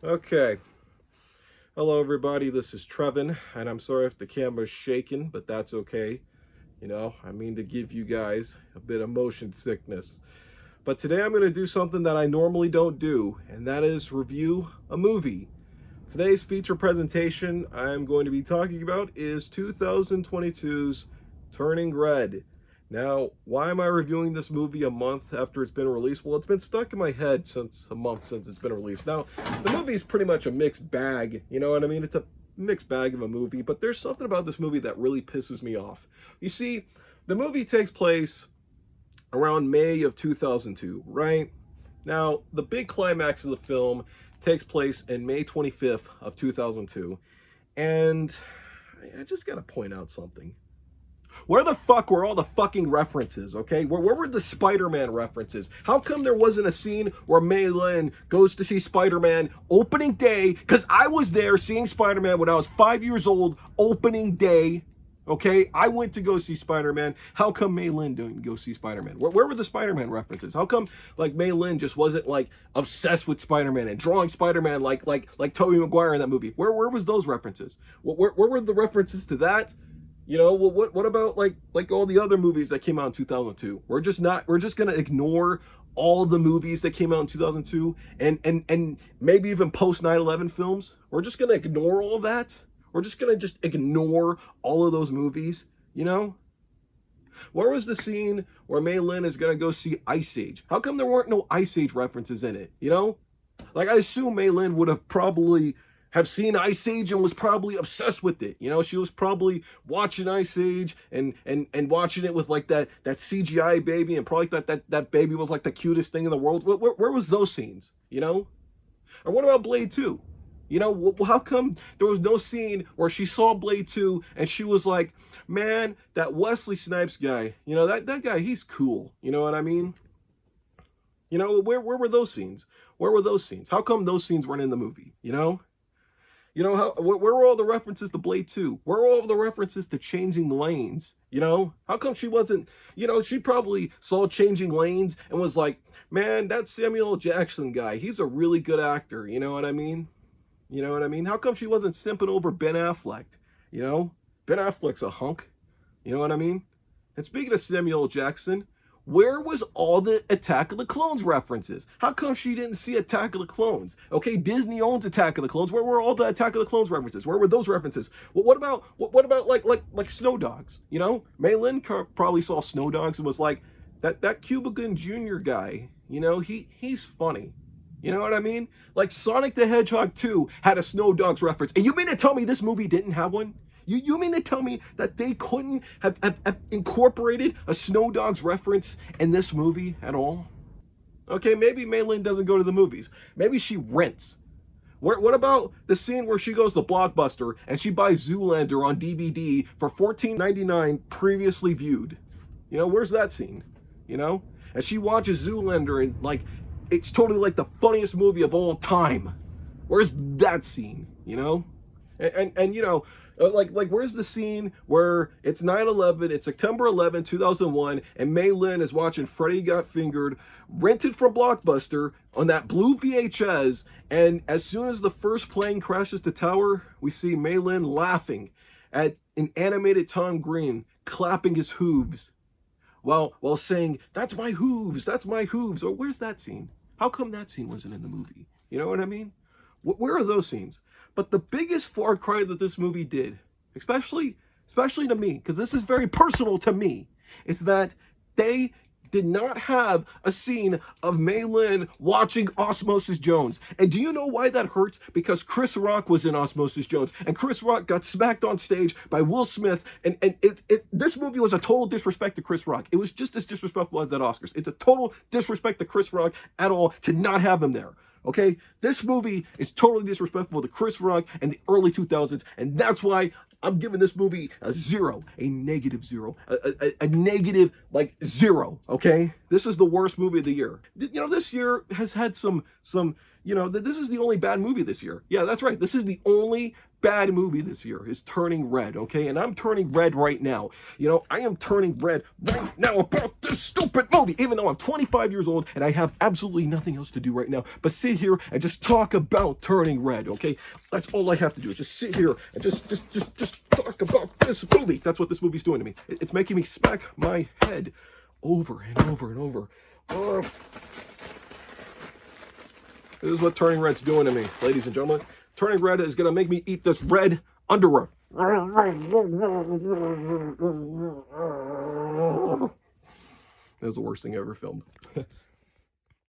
Okay. Hello, everybody. This is Trevin, and I'm sorry if the camera's shaking, but that's okay. I mean to give you guys a bit of motion sickness. But today I'm going to do something that I normally don't do, and that is review a movie. Today's feature presentation I'm going to be talking about is 2022's Turning Red. Now, why am I reviewing this movie a month after it's been released? Well, it's been stuck in my head since a month since it's been released. Now, the movie is pretty much a mixed bag, you know what I mean? It's a mixed bag of a movie, but there's something about this movie that really pisses me off. You see, the movie takes place around May of 2002, right? Now, the big climax of the film takes place in May 25th of 2002, and I just gotta point out something. Where the fuck were all the fucking references, okay? Where were the Spider-Man references? How come there wasn't a scene where Mei Lin goes to see Spider-Man opening day? Because I was there seeing Spider-Man when I was 5 years old, opening day, okay? I went to go see Spider-Man. How come Mei Lin didn't go see Spider-Man? Where were the Spider-Man references? How come, like, Mei Lin just wasn't, like, obsessed with Spider-Man and drawing Spider-Man like Tobey Maguire in that movie? Where was those references? Where were the references to that? You know, what about like all the other movies that came out in 2002? We're just gonna ignore all the movies that came out in 2002 and maybe even post 9/11 films. We're just gonna ignore all that. We're just gonna ignore all of those movies, you know? Where was the scene where Mei Lin is gonna go see Ice Age? How come there weren't no Ice Age references in it, you know? Like, I assume Mei Lin would have probably have seen Ice Age and was probably obsessed with it. You know, she was probably watching Ice Age and watching it with like that CGI baby, and probably thought that baby was like the cutest thing in the world. Where was those scenes, you know? Or what about Blade 2? You know, how come there was no scene where she saw Blade 2 and she was like, man, that Wesley Snipes guy, you know, that guy, he's cool. You know what I mean? You know, where were those scenes? Where were those scenes? How come those scenes weren't in the movie, you know? You know, where were all the references to Blade 2? Where were all the references to Changing Lanes? You know, how come she wasn't, you know, she probably saw Changing Lanes and was like, man, that Samuel L. Jackson guy, he's a really good actor. You know what I mean? You know what I mean? How come she wasn't simping over Ben Affleck? You know, Ben Affleck's a hunk. You know what I mean? And speaking of Samuel L. Jackson, where was all the Attack of the Clones references? How come she didn't see Attack of the Clones? Okay, Disney owns Attack of the Clones. Where were all the Attack of the Clones references? Where were those references? Well, what about like Snow Dogs? You know, Mei Lin probably saw Snow Dogs and was like, that Cuba Gooding Jr. guy. You know, he's funny. You know what I mean? Like Sonic the Hedgehog 2 had a Snow Dogs reference, and you mean to tell me this movie didn't have one? You mean to tell me that they couldn't have incorporated a Snow Dogs reference in this movie at all? Okay, maybe Mei Lin doesn't go to the movies. Maybe she rents. What about the scene where she goes to Blockbuster and she buys Zoolander on DVD for $14.99 previously viewed? You know, where's that scene? You know? And she watches Zoolander and, like, it's totally like the funniest movie of all time. Where's that scene? You know? And you know, like where's the scene where it's 9/11, it's September 11, 2001, and Mei Lin is watching Freddy Got Fingered, rented from Blockbuster on that blue VHS, and as soon as the first plane crashes the tower, we see Mei Lin laughing at an animated Tom Green clapping his hooves while saying, that's my hooves, that's my hooves. Or where's that scene? How come that scene wasn't in the movie? You know what I mean? Where are those scenes? But the biggest far cry that this movie did, especially to me, because this is very personal to me, is that they did not have a scene of Mei Lin watching Osmosis Jones. And do you know why that hurts? Because Chris Rock was in Osmosis Jones, and Chris Rock got smacked on stage by Will Smith, and this movie was a total disrespect to Chris Rock. It was just as disrespectful as that Oscars. It's a total disrespect to Chris Rock at all to not have him there. Okay, this movie is totally disrespectful to Chris Rock and the early 2000s, and that's why I'm giving this movie a zero, a negative zero, a negative, like, zero, okay? This is the worst movie of the year. You know, this year has had some You know, this is the only bad movie this year. Yeah, that's right. This is the only bad movie this year, is Turning Red, okay? And I'm turning red right now. You know, I am turning red right now about this stupid movie, even though I'm 25 years old and I have absolutely nothing else to do right now but sit here and just talk about Turning Red, okay? That's all I have to do, is just sit here and just talk about this movie. That's what this movie's doing to me. It's making me smack my head over and over and over. This is what Turning Red's doing to me, ladies and gentlemen. Turning Red is going to make me eat this red underwear. That was the worst thing I ever filmed.